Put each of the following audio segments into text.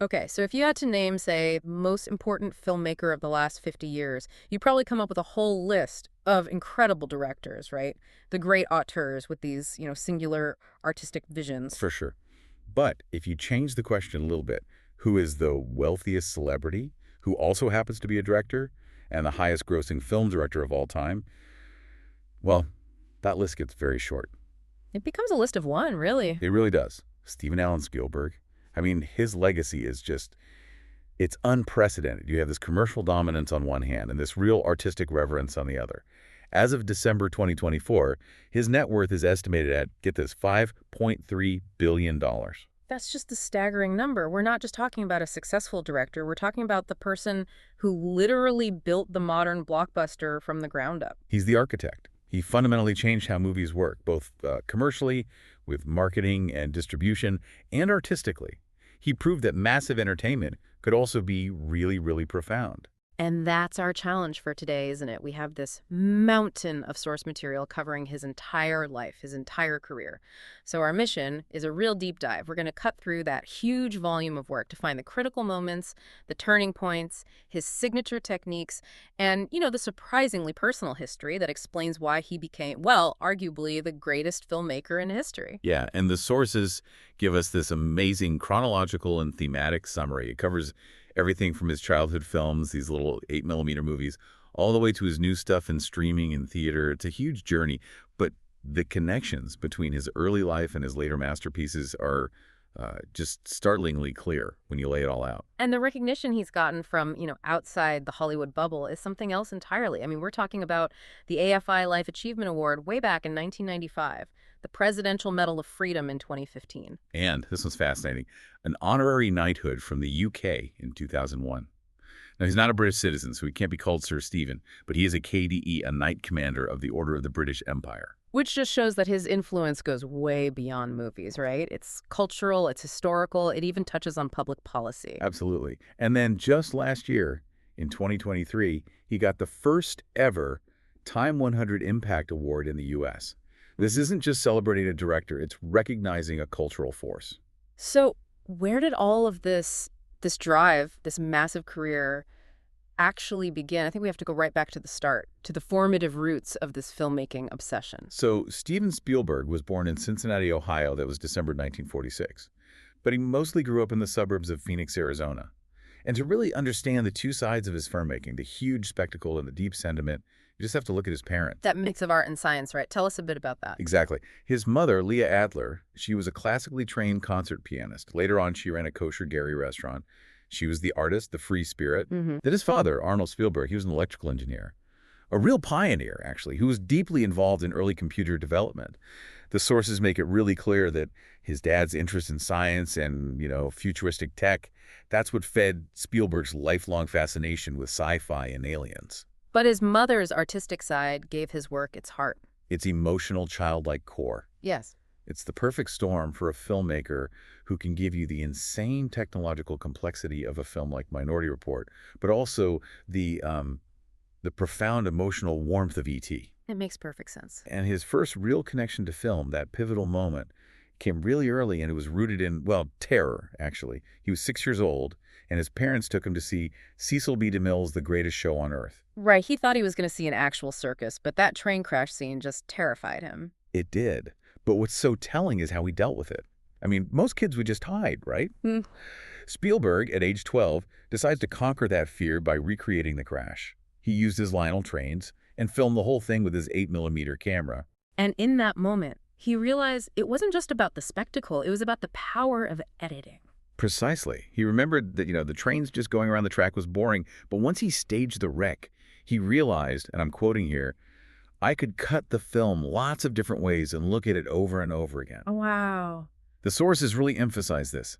Okay, so if you had to name, say, most important filmmaker of the last 50 years, you'd probably come up with a whole list of incredible directors, right? The great auteurs with these, singular artistic visions. For sure. But if you change the question a little bit, who is the wealthiest celebrity who also happens to be a director and the highest grossing film director of all time? Well, that list gets very short. It becomes a list of one, really. It really does. Steven Allen Spielberg. I mean, his legacy is just, it's unprecedented. You have this commercial dominance on one hand and this real artistic reverence on the other. As of December 2024, his net worth is estimated at, get this, $5.3 billion. That's just a staggering number. We're not just talking about a successful director. We're talking about the person who literally built the modern blockbuster from the ground up. He's the architect. He fundamentally changed how movies work, both commercially, with marketing and distribution, and artistically. He proved that massive entertainment could also be really, really profound. And that's our challenge for today, isn't it? We have this mountain of source material covering his entire life, his entire career. So our mission is a real deep dive. We're going to cut through that huge volume of work to find the critical moments, the turning points, his signature techniques, and, the surprisingly personal history that explains why he became, well, arguably the greatest filmmaker in history. Yeah, and the sources give us this amazing chronological and thematic summary. It covers everything from his childhood films, these little 8mm movies, all the way to his new stuff in streaming and theater. It's a huge journey, but the connections between his early life and his later masterpieces are just startlingly clear when you lay it all out. And the recognition he's gotten from, outside the Hollywood bubble is something else entirely. I mean, we're talking about the AFI Life Achievement Award way back in 1995, the Presidential Medal of Freedom in 2015. And, this was fascinating, an honorary knighthood from the UK in 2001. Now, he's not a British citizen, so he can't be called Sir Stephen, but he is a KDE, a Knight Commander of the Order of the British Empire. Which just shows that his influence goes way beyond movies, right? It's cultural, it's historical, it even touches on public policy. Absolutely. And then just last year, in 2023, he got the first ever Time 100 Impact Award in the U.S. This isn't just celebrating a director, it's recognizing a cultural force. So where did all of this drive, this massive career, actually begin? I think we have to go right back to the start, to the formative roots of this filmmaking obsession. So Steven Spielberg was born in Cincinnati, Ohio. That was December 1946. But he mostly grew up in the suburbs of Phoenix, Arizona. And to really understand the two sides of his filmmaking, the huge spectacle and the deep sentiment, you just have to look at his parents. That mix of art and science, right? Tell us a bit about that. Exactly. His mother, Leah Adler, she was a classically trained concert pianist. Later on, she ran a kosher Gary restaurant. She was the artist, the free spirit. Then his father, Arnold Spielberg, he was an electrical engineer. A real pioneer, actually, who was deeply involved in early computer development. The sources make it really clear that his dad's interest in science and, futuristic tech, that's what fed Spielberg's lifelong fascination with sci-fi and aliens. But his mother's artistic side gave his work its heart. Its emotional, childlike core. Yes. It's the perfect storm for a filmmaker who can give you the insane technological complexity of a film like Minority Report, but also the profound emotional warmth of E.T. It makes perfect sense. And his first real connection to film, that pivotal moment, came really early, and it was rooted in, well, terror, actually. He was 6 years old, and his parents took him to see Cecil B. DeMille's The Greatest Show on Earth. Right, he thought he was going to see an actual circus, but that train crash scene just terrified him. It did. But what's so telling is how he dealt with it. I mean, most kids would just hide, right? Spielberg, at age 12, decides to conquer that fear by recreating the crash. He used his Lionel trains and filmed the whole thing with his 8mm camera. And in that moment, he realized it wasn't just about the spectacle, it was about the power of editing. Precisely. He remembered that, the trains just going around the track was boring, but once he staged the wreck, he realized, and I'm quoting here, I could cut the film lots of different ways and look at it over and over again. Oh, wow. The sources really emphasize this.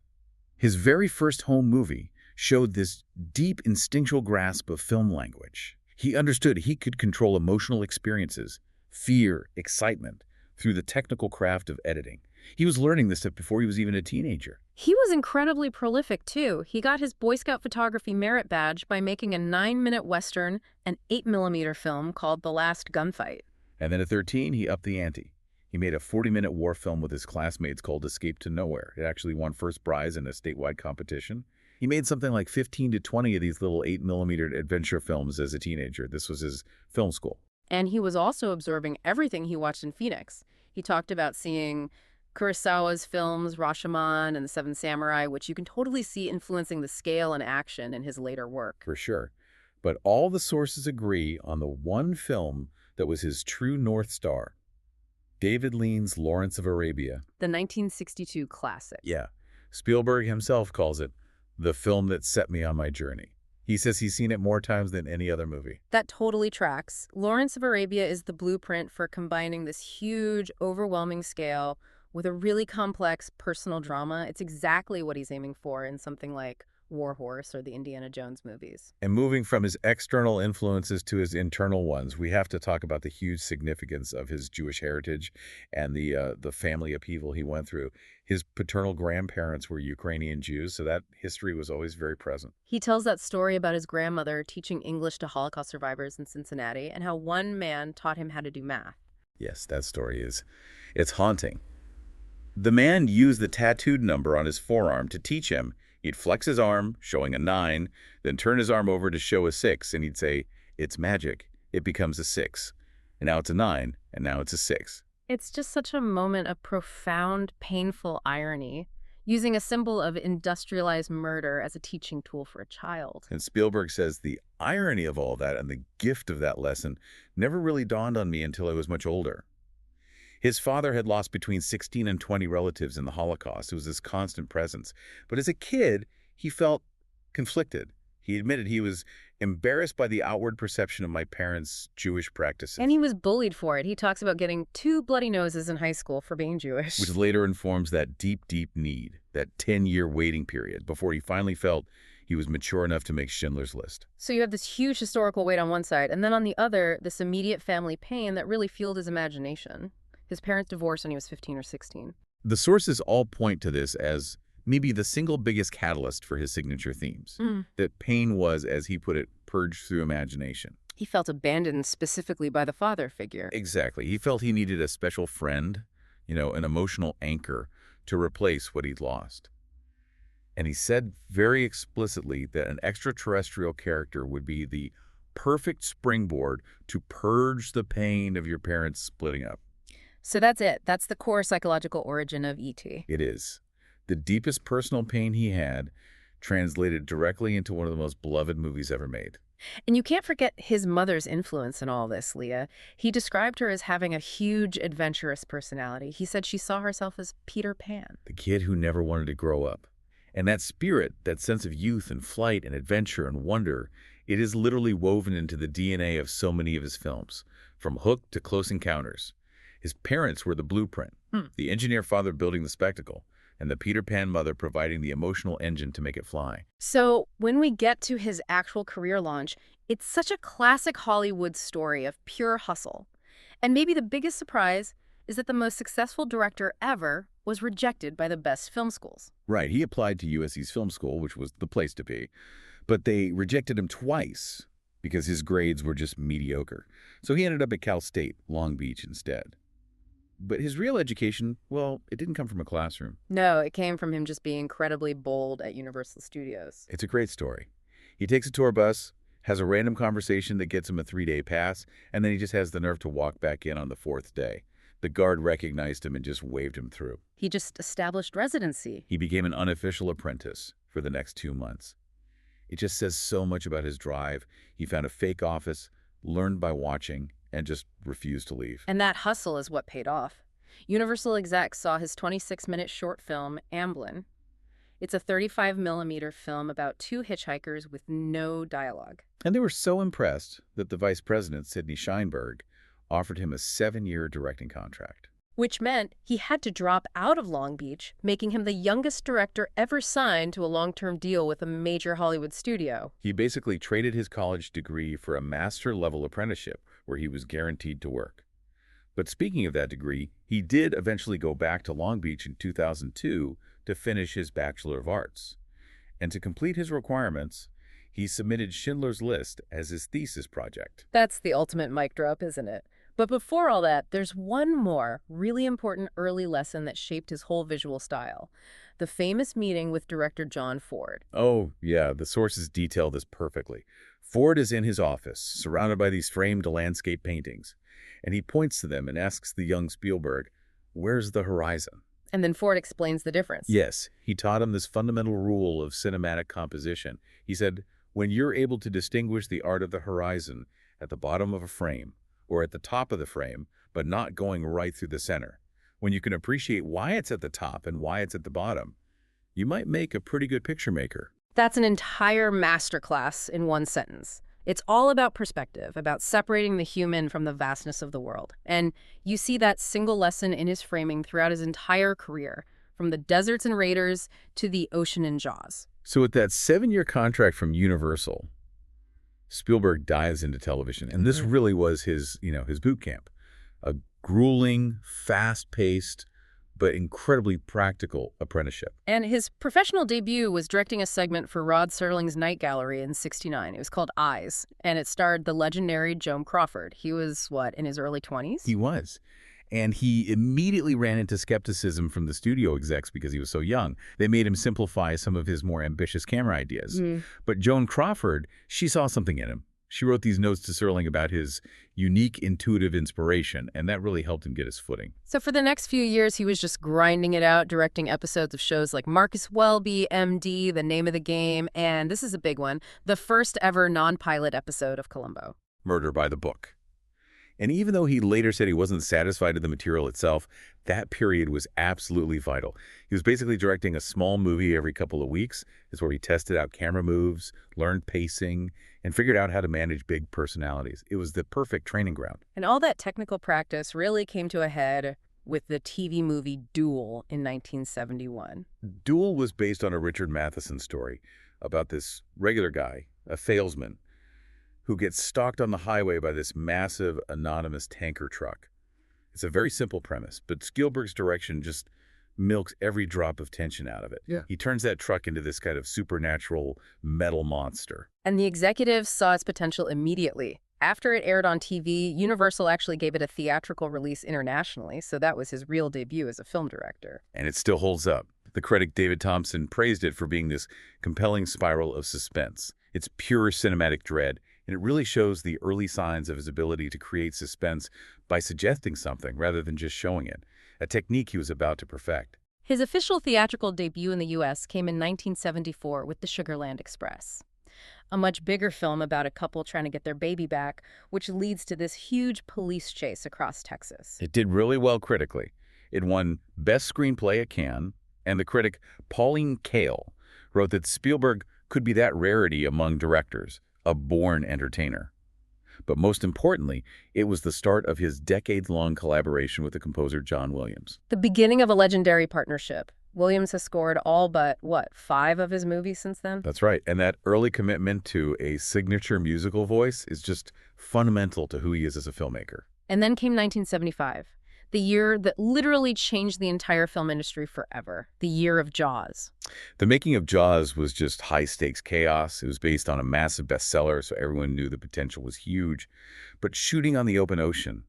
His very first home movie showed this deep instinctual grasp of film language. He understood he could control emotional experiences, fear, excitement, through the technical craft of editing. He was learning this stuff before he was even a teenager. He was incredibly prolific, too. He got his Boy Scout photography merit badge by making a 9-minute Western, an 8mm film called The Last Gunfight. And then at 13, he upped the ante. He made a 40-minute war film with his classmates called Escape to Nowhere. It actually won first prize in a statewide competition. He made something like 15 to 20 of these little 8 millimeter adventure films as a teenager. This was his film school. And he was also absorbing everything he watched in Phoenix. He talked about seeing Kurosawa's films, Rashomon and The Seven Samurai, which you can totally see influencing the scale and action in his later work. For sure. But all the sources agree on the one film that was his true North Star. David Lean's Lawrence of Arabia. The 1962 classic. Yeah. Spielberg himself calls it the film that set me on my journey. He says he's seen it more times than any other movie. That totally tracks. Lawrence of Arabia is the blueprint for combining this huge, overwhelming scale with a really complex personal drama. It's exactly what he's aiming for in something like War Horse or the Indiana Jones movies. And moving from his external influences to his internal ones, we have to talk about the huge significance of his Jewish heritage and the family upheaval he went through. His paternal grandparents were Ukrainian Jews, so that history was always very present. He tells that story about his grandmother teaching English to Holocaust survivors in Cincinnati and how one man taught him how to do math. Yes, that story it's haunting. The man used the tattooed number on his forearm to teach him. He'd flex his arm, showing a 9, then turn his arm over to show a 6, and he'd say, "It's magic. It becomes a 6. And now it's a 9, and now it's a 6. It's just such a moment of profound, painful irony, using a symbol of industrialized murder as a teaching tool for a child. And Spielberg says the irony of all that and the gift of that lesson never really dawned on me until I was much older. His father had lost between 16 and 20 relatives in the Holocaust. It was this constant presence. But as a kid, he felt conflicted. He admitted he was embarrassed by the outward perception of my parents' Jewish practices. And he was bullied for it. He talks about getting 2 bloody noses in high school for being Jewish. Which later informs that deep, deep need, that 10-year waiting period, before he finally felt he was mature enough to make Schindler's List. So you have this huge historical weight on one side, and then on the other, this immediate family pain that really fueled his imagination. His parents divorced when he was 15 or 16. The sources all point to this as maybe the single biggest catalyst for his signature themes. That pain was, as he put it, purged through imagination. He felt abandoned specifically by the father figure. Exactly. He felt he needed a special friend, an emotional anchor to replace what he'd lost. And he said very explicitly that an extraterrestrial character would be the perfect springboard to purge the pain of your parents splitting up. So that's it. That's the core psychological origin of E.T. It is. The deepest personal pain he had translated directly into one of the most beloved movies ever made. And you can't forget his mother's influence in all this, Leah. He described her as having a huge, adventurous personality. He said she saw herself as Peter Pan. The kid who never wanted to grow up. And that spirit, that sense of youth and flight and adventure and wonder, it is literally woven into the DNA of so many of his films, from Hook to Close Encounters. His parents were the blueprint, the engineer father building the spectacle, and the Peter Pan mother providing the emotional engine to make it fly. So when we get to his actual career launch, it's such a classic Hollywood story of pure hustle. And maybe the biggest surprise is that the most successful director ever was rejected by the best film schools. Right, he applied to USC's film school, which was the place to be, but they rejected him twice because his grades were just mediocre. So he ended up at Cal State, Long Beach instead. But his real education, well, it didn't come from a classroom. No, it came from him just being incredibly bold at Universal Studios. It's a great story. He takes a tour bus, has a random conversation that gets him a 3-day pass, and then he just has the nerve to walk back in on the 4th day. The guard recognized him and just waved him through. He just established residency. He became an unofficial apprentice for the next 2 months. It just says so much about his drive. He found a fake office, learned by watching, and just refused to leave. And that hustle is what paid off. Universal execs saw his 26-minute short film, Amblin. It's a 35-millimeter film about 2 hitchhikers with no dialogue. And they were so impressed that the vice president, Sidney Sheinberg, offered him a 7-year directing contract. Which meant he had to drop out of Long Beach, making him the youngest director ever signed to a long-term deal with a major Hollywood studio. He basically traded his college degree for a master-level apprenticeship where he was guaranteed to work. But speaking of that degree, he did eventually go back to Long Beach in 2002 to finish his Bachelor of Arts. And to complete his requirements, he submitted Schindler's List as his thesis project. That's the ultimate mic drop, isn't it? But before all that, there's one more really important early lesson that shaped his whole visual style. The famous meeting with director John Ford. Oh, yeah, the sources detail this perfectly. Ford is in his office, surrounded by these framed landscape paintings, and he points to them and asks the young Spielberg, "Where's the horizon?" And then Ford explains the difference. Yes, he taught him this fundamental rule of cinematic composition. He said, when you're able to distinguish the art of the horizon at the bottom of a frame or at the top of the frame, but not going right through the center, when you can appreciate why it's at the top and why it's at the bottom, you might make a pretty good picture maker. That's an entire masterclass in one sentence. It's all about perspective, about separating the human from the vastness of the world. And you see that single lesson in his framing throughout his entire career, from the deserts and raiders to the ocean in Jaws. So with that 7-year contract from Universal, Spielberg dives into television. And this really was his boot camp. A grueling, fast-paced, but incredibly practical apprenticeship. And his professional debut was directing a segment for Rod Serling's Night Gallery in '69. It was called Eyes, and it starred the legendary Joan Crawford. He was, in his early 20s? He was. And he immediately ran into skepticism from the studio execs because he was so young. They made him simplify some of his more ambitious camera ideas. But Joan Crawford, she saw something in him. She wrote these notes to Serling about his unique intuitive inspiration, and that really helped him get his footing. So for the next few years, he was just grinding it out, directing episodes of shows like Marcus Welby, MD, The Name of the Game, and this is a big one, the first ever non-pilot episode of Columbo. Murder by the Book. And even though he later said he wasn't satisfied with the material itself, that period was absolutely vital. He was basically directing a small movie every couple of weeks. It's where he tested out camera moves, learned pacing, and figured out how to manage big personalities. It was the perfect training ground. And all that technical practice really came to a head with the TV movie Duel in 1971. Duel was based on a Richard Matheson story about this regular guy, a salesman, who gets stalked on the highway by this massive, anonymous tanker truck. It's a very simple premise, but Spielberg's direction just milks every drop of tension out of it. Yeah. He turns that truck into this kind of supernatural metal monster. And the executives saw its potential immediately. After it aired on TV, Universal actually gave it a theatrical release internationally, so that was his real debut as a film director. And it still holds up. The critic David Thompson praised it for being this compelling spiral of suspense. It's pure cinematic dread, and it really shows the early signs of his ability to create suspense by suggesting something rather than just showing it, a technique he was about to perfect. His official theatrical debut in the U.S. came in 1974 with The Sugarland Express, a much bigger film about a couple trying to get their baby back, which leads to this huge police chase across Texas. It did really well critically. It won Best Screenplay at Cannes, and the critic Pauline Kael wrote that Spielberg could be that rarity among directors, a born entertainer. But most importantly, it was the start of his decades-long collaboration with the composer John Williams. The beginning of a legendary partnership. Williams has scored all but, 5 of his movies since then? That's right. And that early commitment to a signature musical voice is just fundamental to who he is as a filmmaker. And then came 1975, the year that literally changed the entire film industry forever, the year of Jaws. The making of Jaws was just high-stakes chaos. It was based on a massive bestseller, so everyone knew the potential was huge. But shooting on the open ocean,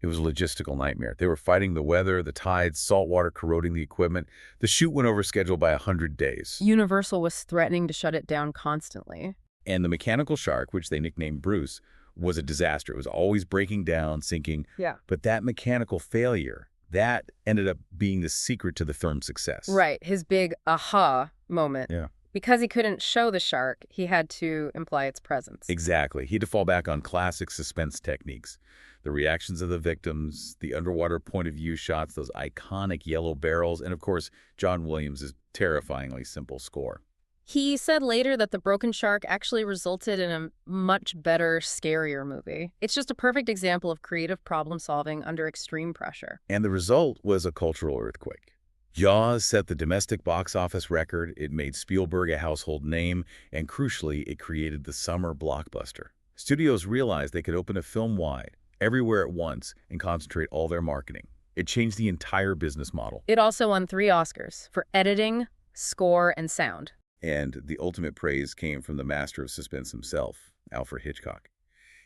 it was a logistical nightmare. They were fighting the weather, the tides, salt water corroding the equipment. The shoot went over schedule by 100 days. Universal was threatening to shut it down constantly. And the mechanical shark, which they nicknamed Bruce, was a disaster. It was always breaking down, sinking. Yeah. But that mechanical failure, that ended up being the secret to the film's success. Right, his big aha moment. Yeah. Because he couldn't show the shark, he had to imply its presence. Exactly. He had to fall back on classic suspense techniques. The reactions of the victims, the underwater point of view shots, those iconic yellow barrels, and of course, John Williams' terrifyingly simple score. He said later that the broken shark actually resulted in a much better, scarier movie. It's just a perfect example of creative problem solving under extreme pressure. And the result was a cultural earthquake. Jaws set the domestic box office record, it made Spielberg a household name, and crucially, it created the summer blockbuster. Studios realized they could open a film wide, everywhere at once, and concentrate all their marketing. It changed the entire business model. It also won 3 Oscars for editing, score, and sound. And the ultimate praise came from the master of suspense himself, Alfred Hitchcock.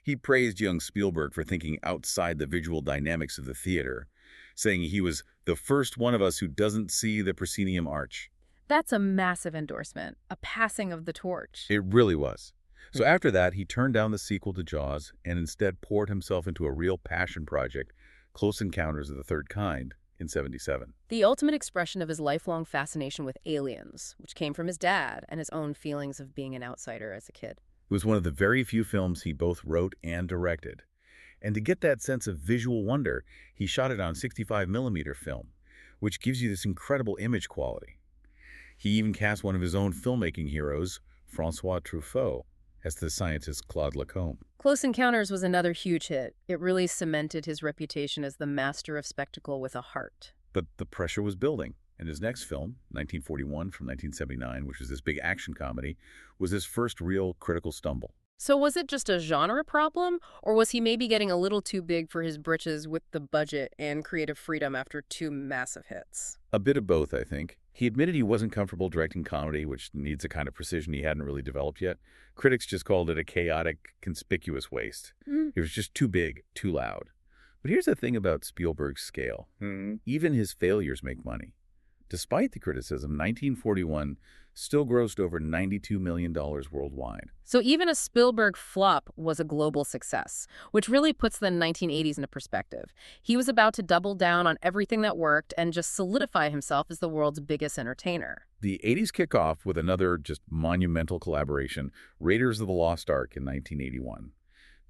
He praised young Spielberg for thinking outside the visual dynamics of the theater, saying he was the first one of us who doesn't see the proscenium arch. That's a massive endorsement, a passing of the torch. It really was. So after that, he turned down the sequel to Jaws and instead poured himself into a real passion project, Close Encounters of the Third Kind, in '77. The ultimate expression of his lifelong fascination with aliens, which came from his dad and his own feelings of being an outsider as a kid. It was one of the very few films he both wrote and directed. And to get that sense of visual wonder, he shot it on 65mm film, which gives you this incredible image quality. He even cast one of his own filmmaking heroes, Francois Truffaut, as the scientist Claude Lacombe. Close Encounters was another huge hit. It really cemented his reputation as the master of spectacle with a heart. But the pressure was building, and his next film, 1941 from 1979, which was this big action comedy, was his first real critical stumble. So was it just a genre problem, or was he maybe getting a little too big for his britches with the budget and creative freedom after two massive hits? A bit of both, I think. He admitted he wasn't comfortable directing comedy, which needs a kind of precision he hadn't really developed yet. Critics just called it a chaotic, conspicuous waste. It was just too big, too loud. But here's the thing about Spielberg's scale. Even his failures make money. Despite the criticism, 1941 still grossed over $92 million worldwide. So even a Spielberg flop was a global success, which really puts the 1980s into perspective. He was about to double down on everything that worked and just solidify himself as the world's biggest entertainer. The 80s kick off with another just monumental collaboration, Raiders of the Lost Ark in 1981.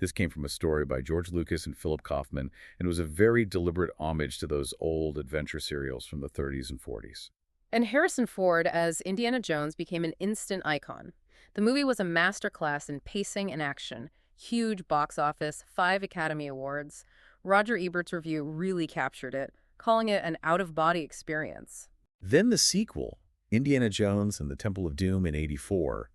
This came from a story by George Lucas and Philip Kaufman, and was a very deliberate homage to those old adventure serials from the 30s and 40s. And Harrison Ford as Indiana Jones became an instant icon. The movie was a masterclass in pacing and action. Huge box office, 5 Academy Awards. Roger Ebert's review really captured it, calling it an out-of-body experience. Then the sequel, Indiana Jones and the Temple of Doom in '84,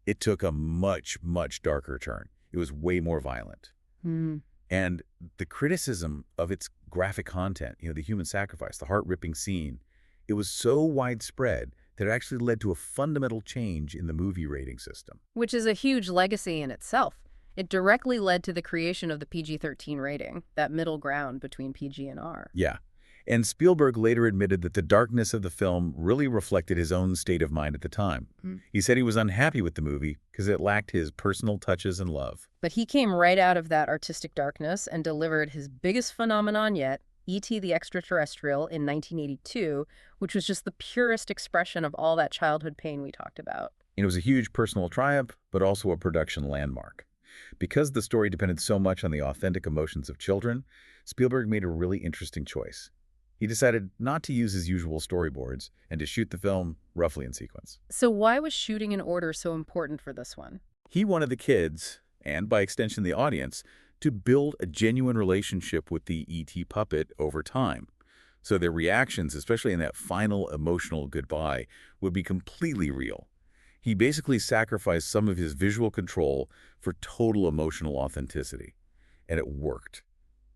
it took a much, much darker turn. It was way more violent. And the criticism of its graphic content, the human sacrifice, the heart-ripping scene, it was so widespread that it actually led to a fundamental change in the movie rating system. Which is a huge legacy in itself. It directly led to the creation of the PG-13 rating, that middle ground between PG and R. Yeah. And Spielberg later admitted that the darkness of the film really reflected his own state of mind at the time. He said he was unhappy with the movie because it lacked his personal touches and love. But he came right out of that artistic darkness and delivered his biggest phenomenon yet, E.T. the Extra-Terrestrial in 1982, which was just the purest expression of all that childhood pain we talked about. It was a huge personal triumph, but also a production landmark. Because the story depended so much on the authentic emotions of children, Spielberg made a really interesting choice. He decided not to use his usual storyboards and to shoot the film roughly in sequence. So why was shooting in order so important for this one? He wanted the kids, and by extension the audience, to build a genuine relationship with the E.T. puppet over time. So their reactions, especially in that final emotional goodbye, would be completely real. He basically sacrificed some of his visual control for total emotional authenticity. And it worked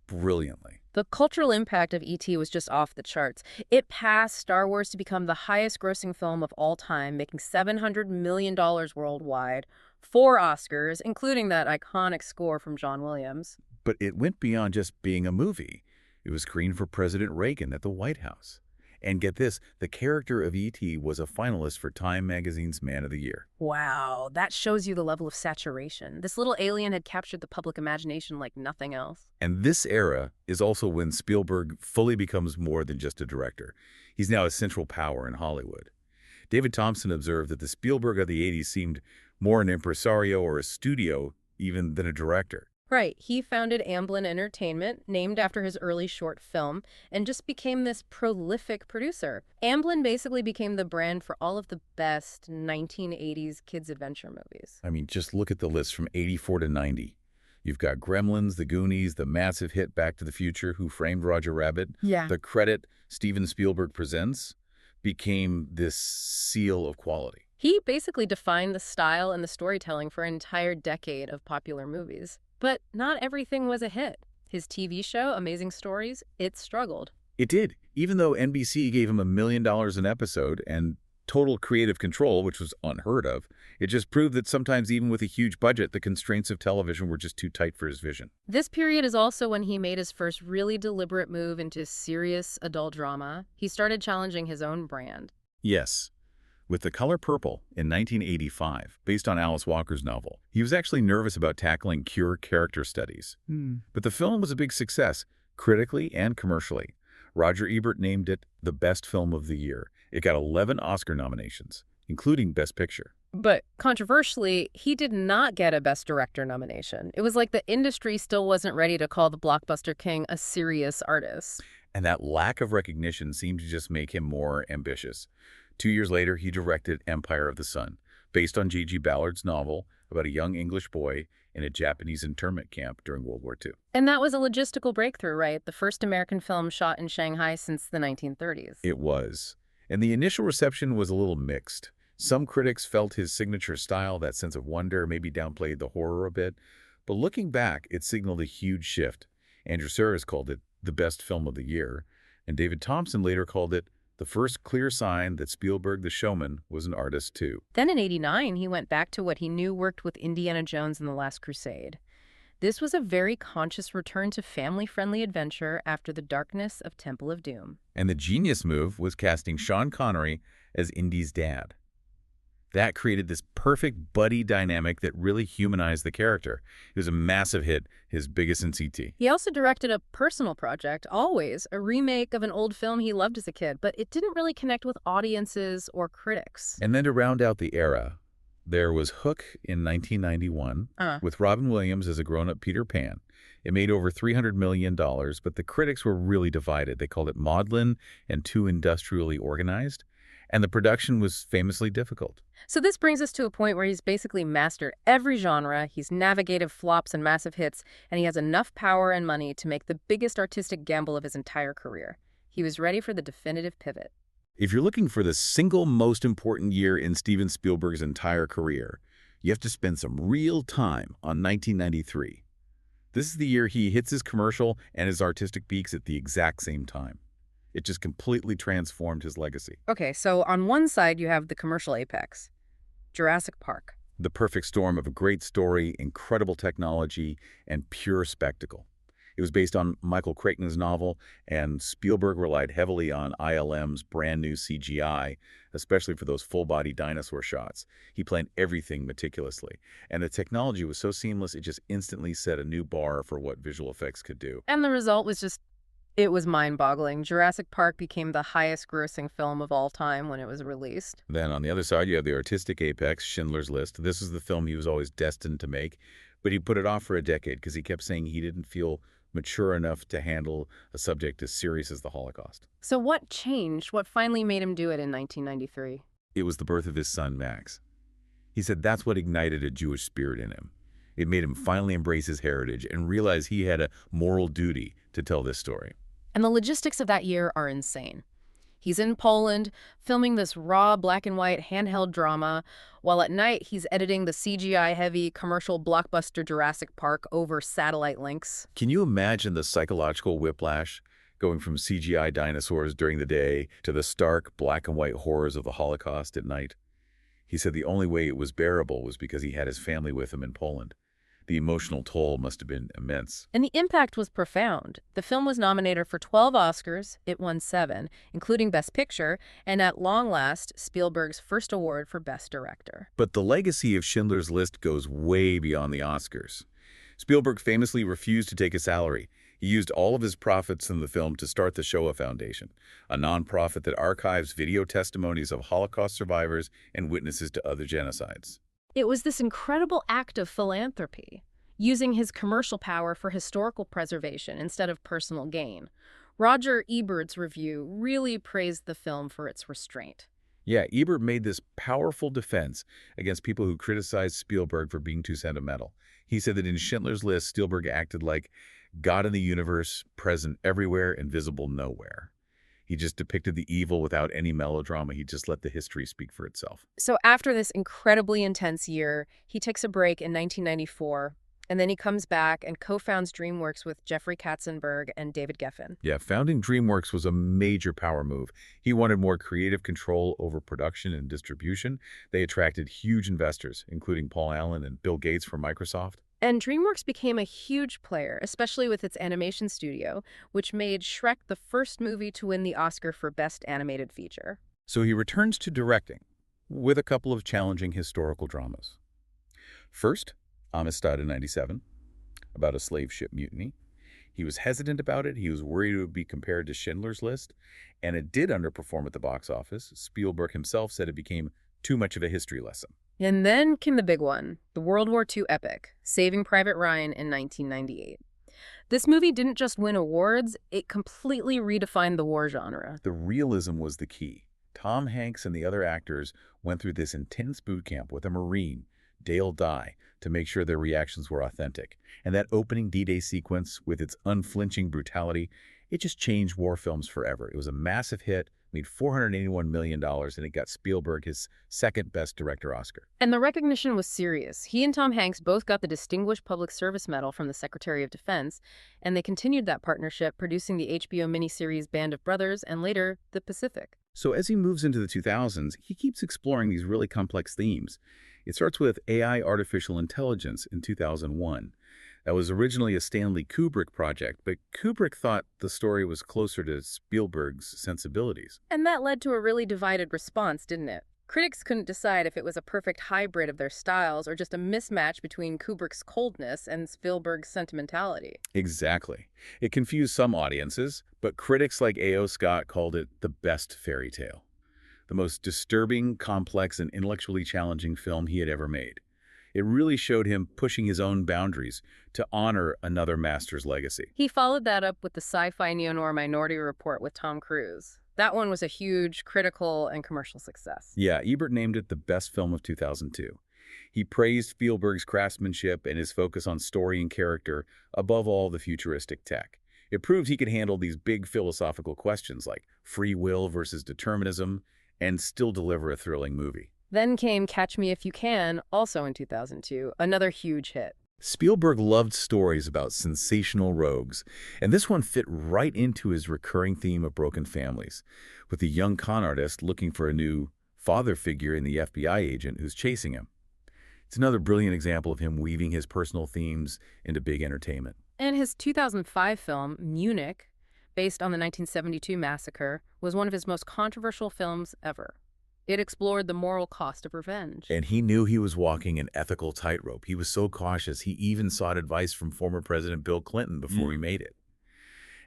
brilliantly. The cultural impact of E.T. was just off the charts. It passed Star Wars to become the highest-grossing film of all time, making $700 million worldwide, 4 Oscars, including that iconic score from John Williams. But it went beyond just being a movie. It was screened for President Reagan at the White House. And get this, the character of E.T. was a finalist for Time magazine's Man of the Year. Wow, that shows you the level of saturation. This little alien had captured the public imagination like nothing else. And this era is also when Spielberg fully becomes more than just a director. He's now a central power in Hollywood. David Thompson observed that the Spielberg of the 80s seemed more an impresario or a studio even than a director. Right. He founded Amblin Entertainment, named after his early short film, and just became this prolific producer. Amblin basically became the brand for all of the best 1980s kids' adventure movies. I mean, just look at the list from '84 to '90. You've got Gremlins, The Goonies, the massive hit Back to the Future, Who Framed Roger Rabbit. Yeah. The credit Steven Spielberg Presents became this seal of quality. He basically defined the style and the storytelling for an entire decade of popular movies. But not everything was a hit. His TV show, Amazing Stories, it struggled. It did, even though NBC gave him $1 million an episode and total creative control, which was unheard of. It just proved that sometimes even with a huge budget, the constraints of television were just too tight for his vision. This period is also when he made his first really deliberate move into serious adult drama. He started challenging his own brand. Yes. With The Color Purple in 1985, based on Alice Walker's novel, he was actually nervous about tackling pure character studies. But the film was a big success, critically and commercially. Roger Ebert named it the best film of the year. It got 11 Oscar nominations, including Best Picture. But controversially, he did not get a Best Director nomination. It was like the industry still wasn't ready to call the blockbuster king a serious artist. And that lack of recognition seemed to just make him more ambitious. 2 years later, he directed Empire of the Sun, based on J.G. Ballard's novel about a young English boy in a Japanese internment camp during World War II. And that was a logistical breakthrough, right? The first American film shot in Shanghai since the 1930s. It was. And the initial reception was a little mixed. Some critics felt his signature style, that sense of wonder, maybe downplayed the horror a bit. But looking back, it signaled a huge shift. Andrew Serres called it the best film of the year, and David Thompson later called it the first clear sign that Spielberg the showman was an artist too. Then in '89, he went back to what he knew worked with Indiana Jones and the Last Crusade. This was a very conscious return to family-friendly adventure after the darkness of Temple of Doom. And the genius move was casting Sean Connery as Indy's dad. That created this perfect buddy dynamic that really humanized the character. It was a massive hit, his biggest in CT. He also directed a personal project, Always, a remake of an old film he loved as a kid, but it didn't really connect with audiences or critics. And then to round out the era, there was Hook in 1991, with Robin Williams as a grown-up Peter Pan. It made over $300 million, but the critics were really divided. They called it maudlin and too industrially organized, and the production was famously difficult. So this brings us to a point where he's basically mastered every genre, he's navigated flops and massive hits, and he has enough power and money to make the biggest artistic gamble of his entire career. He was ready for the definitive pivot. If you're looking for the single most important year in Steven Spielberg's entire career, you have to spend some real time on 1993. This is the year he hits his commercial and his artistic peaks at the exact same time. It just completely transformed his legacy. Okay, so on one side you have the commercial apex, Jurassic Park. The perfect storm of a great story, incredible technology, and pure spectacle. It was based on Michael Crichton's novel, and Spielberg relied heavily on ILM's brand new CGI, especially for those full-body dinosaur shots. He planned everything meticulously, and the technology was so seamless it just instantly set a new bar for what visual effects could do. And the result was it was mind-boggling. Jurassic Park became the highest-grossing film of all time when it was released. Then on the other side, you have the artistic apex, Schindler's List. This is the film he was always destined to make, but he put it off for a decade because he kept saying he didn't feel mature enough to handle a subject as serious as the Holocaust. So what changed? What finally made him do it in 1993? It was the birth of his son, Max. He said that's what ignited a Jewish spirit in him. It made him finally embrace his heritage and realize he had a moral duty to tell this story. And the logistics of that year are insane. He's in Poland, filming this raw black and white handheld drama, while at night he's editing the CGI-heavy commercial blockbuster Jurassic Park over satellite links. Can you imagine the psychological whiplash, going from CGI dinosaurs during the day to the stark black and white horrors of the Holocaust at night? He said the only way it was bearable was because he had his family with him in Poland. The emotional toll must have been immense. And the impact was profound. The film was nominated for 12 Oscars. It won 7, including Best Picture, and at long last, Spielberg's first award for Best Director. But the legacy of Schindler's List goes way beyond the Oscars. Spielberg famously refused to take a salary. He used all of his profits from the film to start the Shoah Foundation, a nonprofit that archives video testimonies of Holocaust survivors and witnesses to other genocides. It was this incredible act of philanthropy, using his commercial power for historical preservation instead of personal gain. Roger Ebert's review really praised the film for its restraint. Yeah, Ebert made this powerful defense against people who criticized Spielberg for being too sentimental. He said that in Schindler's List, Spielberg acted like God in the universe, present everywhere and visible nowhere. He just depicted the evil without any melodrama. He just let the history speak for itself. So after this incredibly intense year, he takes a break in 1994, And then he comes back and co-founds DreamWorks with Jeffrey Katzenberg and David Geffen. Yeah, founding DreamWorks was a major power move. He wanted more creative control over production and distribution. They attracted huge investors, including Paul Allen and Bill Gates from Microsoft. And DreamWorks became a huge player, especially with its animation studio, which made Shrek the first movie to win the Oscar for Best Animated Feature. So he returns to directing with a couple of challenging historical dramas. First, Amistad in '97, about a slave ship mutiny. He was hesitant about it. He was worried it would be compared to Schindler's List, and it did underperform at the box office. Spielberg himself said it became too much of a history lesson. And then came the big one, the World War II epic, Saving Private Ryan in 1998. This movie didn't just win awards, it completely redefined the war genre. The realism was the key. Tom Hanks and the other actors went through this intense boot camp with a Marine, Dale Dye, to make sure their reactions were authentic. And that opening D-Day sequence, with its unflinching brutality, it just changed war films forever. It was a massive hit, made $481 million, and it got Spielberg his second Best Director Oscar. And the recognition was serious. He and Tom Hanks both got the Distinguished Public Service Medal from the Secretary of Defense, and they continued that partnership, producing the HBO miniseries Band of Brothers and later The Pacific. So as he moves into the 2000s, he keeps exploring these really complex themes. It starts with AI artificial intelligence in 2001. That was originally a Stanley Kubrick project, but Kubrick thought the story was closer to Spielberg's sensibilities. And that led to a really divided response, didn't it? Critics couldn't decide if it was a perfect hybrid of their styles or just a mismatch between Kubrick's coldness and Spielberg's sentimentality. Exactly. It confused some audiences, but critics like A.O. Scott called it the best fairy tale. The most disturbing, complex, and intellectually challenging film he had ever made. It really showed him pushing his own boundaries to honor another master's legacy. He followed that up with the sci-fi neo-noir Minority Report with Tom Cruise. That one was a huge critical and commercial success. Yeah, Ebert named it the best film of 2002. He praised Spielberg's craftsmanship and his focus on story and character above all the futuristic tech. It proved he could handle these big philosophical questions like free will versus determinism and still deliver a thrilling movie. Then came Catch Me If You Can, also in 2002, another huge hit. Spielberg loved stories about sensational rogues, and this one fit right into his recurring theme of broken families, with the young con artist looking for a new father figure in the FBI agent who's chasing him. It's another brilliant example of him weaving his personal themes into big entertainment. And his 2005 film, Munich, based on the 1972 massacre, was one of his most controversial films ever. It explored the moral cost of revenge. And he knew he was walking an ethical tightrope. He was so cautious, he even sought advice from former President Bill Clinton before he made it.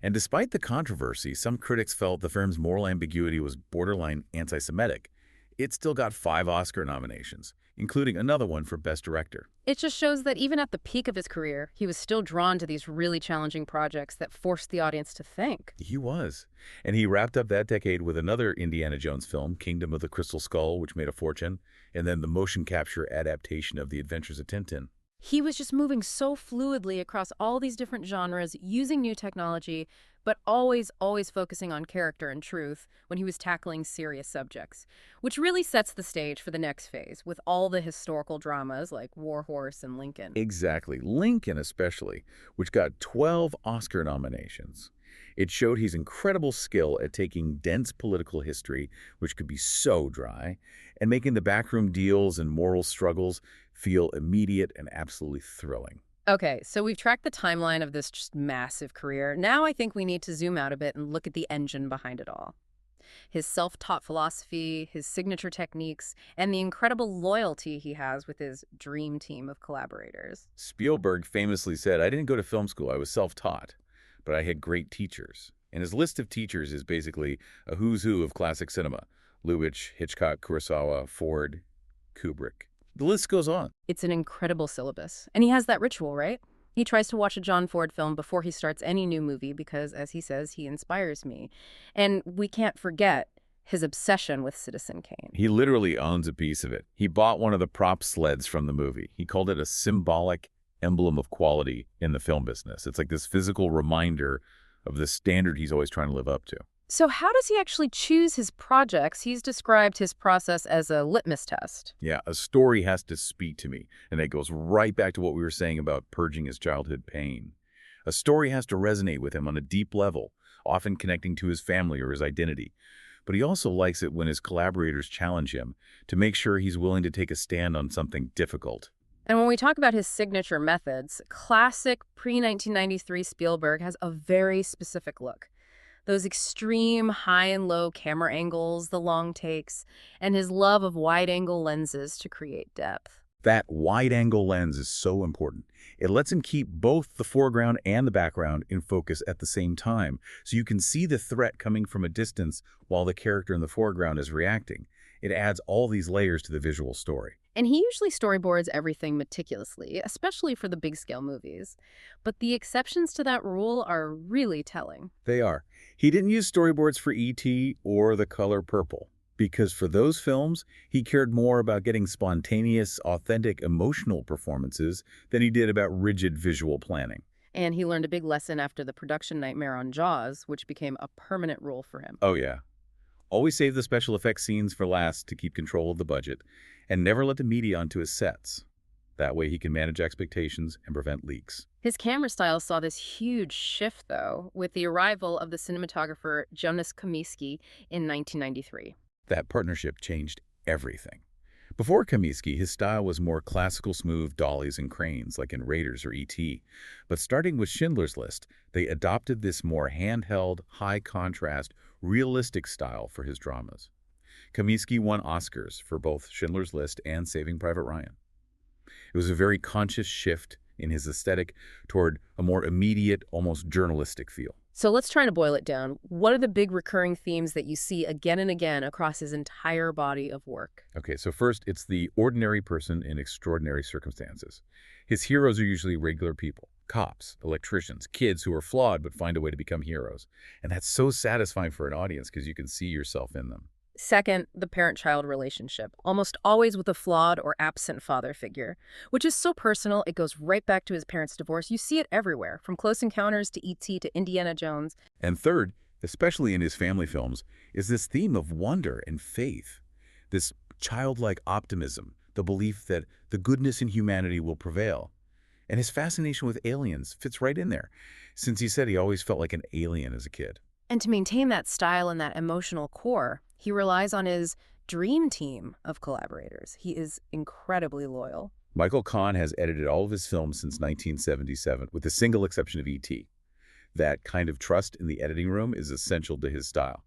And despite the controversy, some critics felt the film's moral ambiguity was borderline anti-Semitic. It still got 5 Oscar nominations, including another one for Best Director. It just shows that even at the peak of his career, he was still drawn to these really challenging projects that forced the audience to think. He was. And he wrapped up that decade with another Indiana Jones film, Kingdom of the Crystal Skull, which made a fortune, and then the motion capture adaptation of The Adventures of Tintin. He was just moving so fluidly across all these different genres, using new technology, but always focusing on character and truth when he was tackling serious subjects, which really sets the stage for the next phase with all the historical dramas like War Horse and Lincoln. Exactly. Lincoln especially, which got 12 Oscar nominations. It showed his incredible skill at taking dense political history, which could be so dry, and making the backroom deals and moral struggles feel immediate and absolutely thrilling. Okay, so we've tracked the timeline of this just massive career. Now I think we need to zoom out a bit and look at the engine behind it all. His self-taught philosophy, his signature techniques, and the incredible loyalty he has with his dream team of collaborators. Spielberg famously said, "I didn't go to film school, I was self-taught, but I had great teachers." And his list of teachers is basically a who's who of classic cinema. Lubitsch, Hitchcock, Kurosawa, Ford, Kubrick. The list goes on. It's an incredible syllabus. And he has that ritual, right? He tries to watch a John Ford film before he starts any new movie because, as he says, he inspires me. And we can't forget his obsession with Citizen Kane. He literally owns a piece of it. He bought one of the prop sleds from the movie. He called it a symbolic emblem of quality in the film business. It's like this physical reminder of the standard he's always trying to live up to. So how does he actually choose his projects? He's described his process as a litmus test. Yeah, a story has to speak to me, and that goes right back to what we were saying about purging his childhood pain. A story has to resonate with him on a deep level, often connecting to his family or his identity. But he also likes it when his collaborators challenge him to make sure he's willing to take a stand on something difficult. And when we talk about his signature methods, classic pre-1993 Spielberg has a very specific look. Those extreme high and low camera angles, the long takes, and his love of wide-angle lenses to create depth. That wide-angle lens is so important. It lets him keep both the foreground and the background in focus at the same time, so you can see the threat coming from a distance while the character in the foreground is reacting. It adds all these layers to the visual story. And he usually storyboards everything meticulously, especially for the big-scale movies. But the exceptions to that rule are really telling. They are. He didn't use storyboards for E.T. or The Color Purple, because for those films, he cared more about getting spontaneous, authentic, emotional performances than he did about rigid visual planning. And he learned a big lesson after the production nightmare on Jaws, which became a permanent rule for him. Oh yeah. Always save the special effects scenes for last to keep control of the budget, and never let the media onto his sets. That way he can manage expectations and prevent leaks. His camera style saw this huge shift, though, with the arrival of the cinematographer Jonas Kominsky in 1993. That partnership changed everything. Before Kominsky, his style was more classical smooth dollies and cranes like in Raiders or E.T. But starting with Schindler's List, they adopted this more handheld, high-contrast, realistic style for his dramas. Kominsky won Oscars for both Schindler's List and Saving Private Ryan. It was a very conscious shift in his aesthetic toward a more immediate, almost journalistic feel. So let's try to boil it down. What are the big recurring themes that you see again and again across his entire body of work? Okay, so first, it's the ordinary person in extraordinary circumstances. His heroes are usually regular people, cops, electricians, kids who are flawed but find a way to become heroes. And that's so satisfying for an audience because you can see yourself in them. Second, the parent-child relationship, almost always with a flawed or absent father figure, which is so personal it goes right back to his parents' divorce. You see it everywhere, from Close Encounters to E.T. to Indiana Jones. And third, especially in his family films, is this theme of wonder and faith, this childlike optimism, the belief that the goodness in humanity will prevail. And his fascination with aliens fits right in there, since he said he always felt like an alien as a kid. And to maintain that style and that emotional core, he relies on his dream team of collaborators. He is incredibly loyal. Michael Kahn has edited all of his films since 1977, with the single exception of E.T. That kind of trust in the editing room is essential to his style.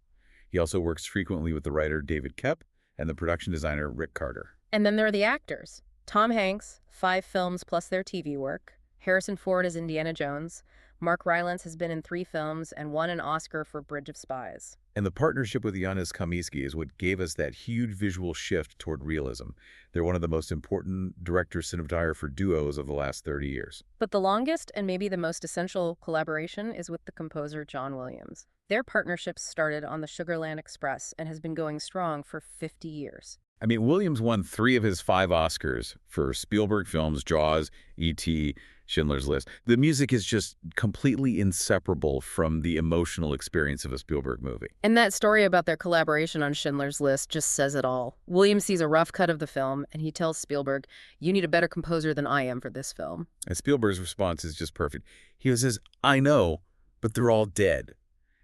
He also works frequently with the writer David Koepp and the production designer Rick Carter. And then there are the actors. Tom Hanks, 5 films plus their TV work. Harrison Ford as Indiana Jones. Mark Rylance has been in 3 films and won an Oscar for Bridge of Spies. And the partnership with Jonas Kominsky is what gave us that huge visual shift toward realism. They're one of the most important director-cinematographer duos of the last 30 years. But the longest and maybe the most essential collaboration is with the composer John Williams. Their partnership started on the Sugarland Express and has been going strong for 50 years. I mean, Williams won 3 of his 5 Oscars for Spielberg films, Jaws, E.T., Schindler's List. The music is just completely inseparable from the emotional experience of a Spielberg movie. And that story about their collaboration on Schindler's List just says it all. Williams sees a rough cut of the film, and he tells Spielberg, "You need a better composer than I am for this film." And Spielberg's response is just perfect. He says, "I know, but they're all dead."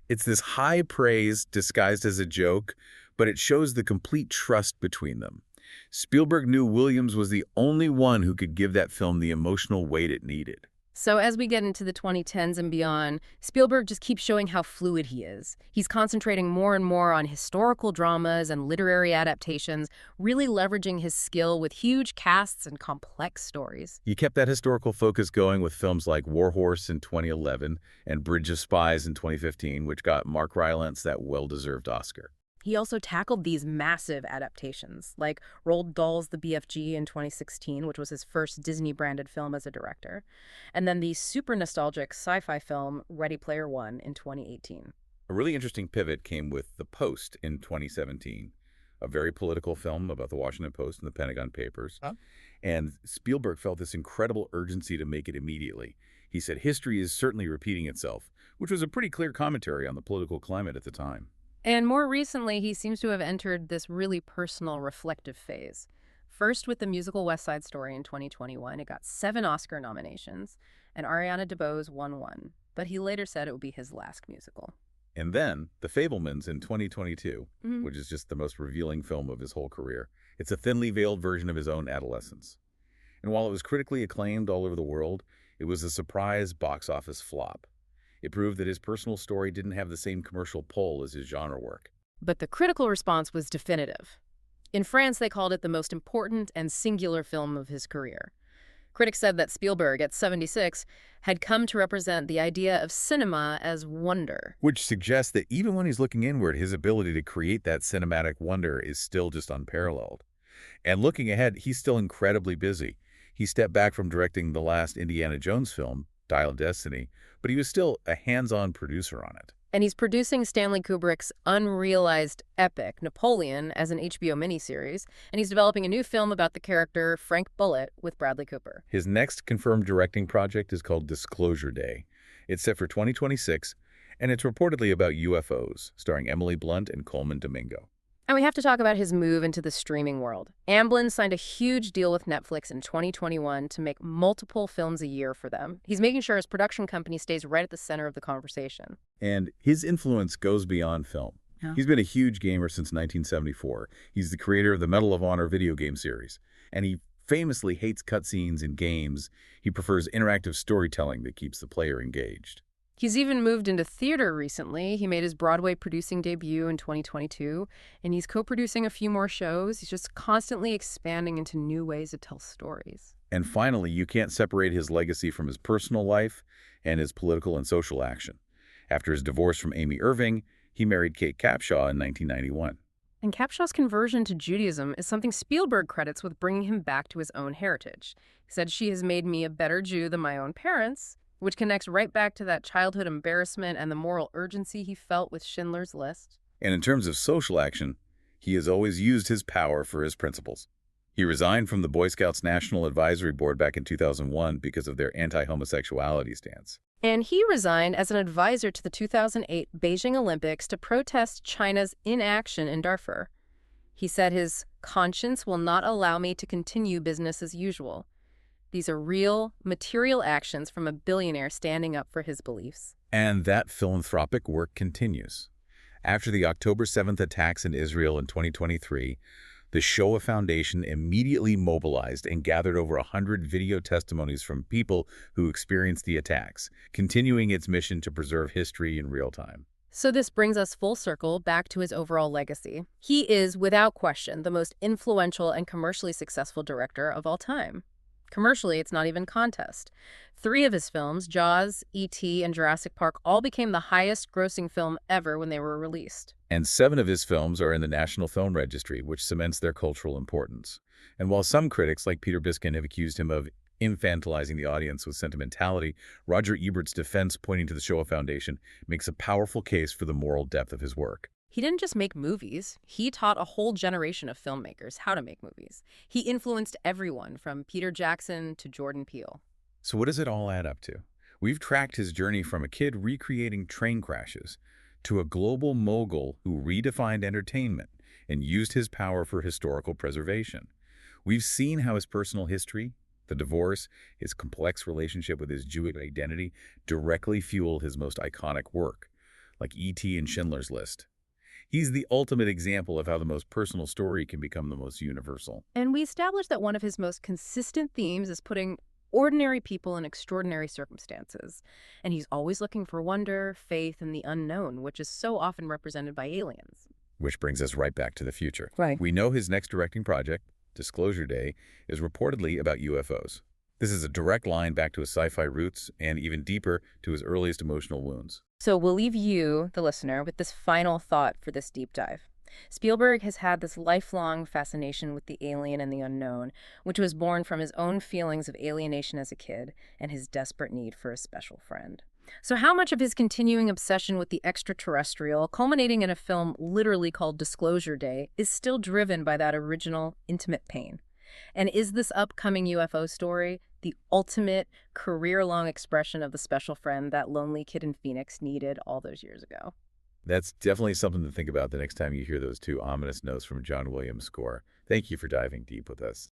It's this high praise disguised as a joke, but it shows the complete trust between them. Spielberg knew Williams was the only one who could give that film the emotional weight it needed. So as we get into the 2010s and beyond, Spielberg just keeps showing how fluid he is. He's concentrating more and more on historical dramas and literary adaptations, really leveraging his skill with huge casts and complex stories. He kept that historical focus going with films like War Horse in 2011 and Bridge of Spies in 2015, which got Mark Rylance that well-deserved Oscar. He also tackled these massive adaptations, like Roald Dahl's The BFG in 2016, which was his first Disney-branded film as a director, and then the super nostalgic sci-fi film Ready Player One in 2018. A really interesting pivot came with The Post in 2017, a very political film about the Washington Post and the Pentagon Papers. Huh? And Spielberg felt this incredible urgency to make it immediately. He said history is certainly repeating itself, which was a pretty clear commentary on the political climate at the time. And more recently, he seems to have entered this really personal, reflective phase. First with the musical West Side Story in 2021, it got 7 Oscar nominations, and Ariana DeBose won 1. But he later said it would be his last musical. And then, The Fabelmans in 2022, which is just the most revealing film of his whole career. It's a thinly veiled version of his own adolescence. And while it was critically acclaimed all over the world, it was a surprise box office flop. It proved that his personal story didn't have the same commercial pull as his genre work. But the critical response was definitive. In France, they called it the most important and singular film of his career. Critics said that Spielberg, at 76, had come to represent the idea of cinema as wonder. Which suggests that even when he's looking inward, his ability to create that cinematic wonder is still just unparalleled. And looking ahead, he's still incredibly busy. He stepped back from directing the last Indiana Jones film, Dial of Destiny, but he was still a hands-on producer on it. And he's producing Stanley Kubrick's unrealized epic, Napoleon, as an HBO miniseries, and he's developing a new film about the character Frank Bullitt with Bradley Cooper. His next confirmed directing project is called Disclosure Day. It's set for 2026, and it's reportedly about UFOs, starring Emily Blunt and Coleman Domingo. And we have to talk about his move into the streaming world. Amblin signed a huge deal with Netflix in 2021 to make multiple films a year for them. He's making sure his production company stays right at the center of the conversation. And his influence goes beyond film. Yeah. He's been a huge gamer since 1974. He's the creator of the Medal of Honor video game series. And he famously hates cutscenes in games. He prefers interactive storytelling that keeps the player engaged. He's even moved into theater recently. He made his Broadway producing debut in 2022, and he's co-producing a few more shows. He's just constantly expanding into new ways to tell stories. And finally, you can't separate his legacy from his personal life and his political and social action. After his divorce from Amy Irving, he married Kate Capshaw in 1991. And Capshaw's conversion to Judaism is something Spielberg credits with bringing him back to his own heritage. He said, "She has made me a better Jew than my own parents," which connects right back to that childhood embarrassment and the moral urgency he felt with Schindler's List. And in terms of social action, he has always used his power for his principles. He resigned from the Boy Scouts National Advisory Board back in 2001 because of their anti-homosexuality stance. And he resigned as an advisor to the 2008 Beijing Olympics to protest China's inaction in Darfur. He said his conscience will not allow me to continue business as usual. These are real, material actions from a billionaire standing up for his beliefs. And that philanthropic work continues. After the October 7th attacks in Israel in 2023, the Shoah Foundation immediately mobilized and gathered over 100 video testimonies from people who experienced the attacks, continuing its mission to preserve history in real time. So this brings us full circle back to his overall legacy. He is, without question, the most influential and commercially successful director of all time. Commercially, it's not even contest. 3 of his films, Jaws, E.T., and Jurassic Park, all became the highest-grossing film ever when they were released. And 7 of his films are in the National Film Registry, which cements their cultural importance. And while some critics, like Peter Biskin, have accused him of infantilizing the audience with sentimentality, Roger Ebert's defense, pointing to the Shoah Foundation, makes a powerful case for the moral depth of his work. He didn't just make movies. He taught a whole generation of filmmakers how to make movies. He influenced everyone from Peter Jackson to Jordan Peele. So what does it all add up to? We've tracked his journey from a kid recreating train crashes to a global mogul who redefined entertainment and used his power for historical preservation. We've seen how his personal history, the divorce, his complex relationship with his Jewish identity directly fueled his most iconic work, like E.T. and Schindler's List. He's the ultimate example of how the most personal story can become the most universal. And we established that one of his most consistent themes is putting ordinary people in extraordinary circumstances. And he's always looking for wonder, faith, and the unknown, which is so often represented by aliens. Which brings us right back to the future. Right. We know his next directing project, Disclosure Day, is reportedly about UFOs. This is a direct line back to his sci-fi roots and even deeper to his earliest emotional wounds. So we'll leave you, the listener, with this final thought for this deep dive. Spielberg has had this lifelong fascination with the alien and the unknown, which was born from his own feelings of alienation as a kid and his desperate need for a special friend. So how much of his continuing obsession with the extraterrestrial, culminating in a film literally called Disclosure Day, is still driven by that original intimate pain? And is this upcoming UFO story the ultimate career-long expression of the special friend that lonely kid in Phoenix needed all those years ago? That's definitely something to think about the next time you hear those two ominous notes from John Williams' score. Thank you for diving deep with us.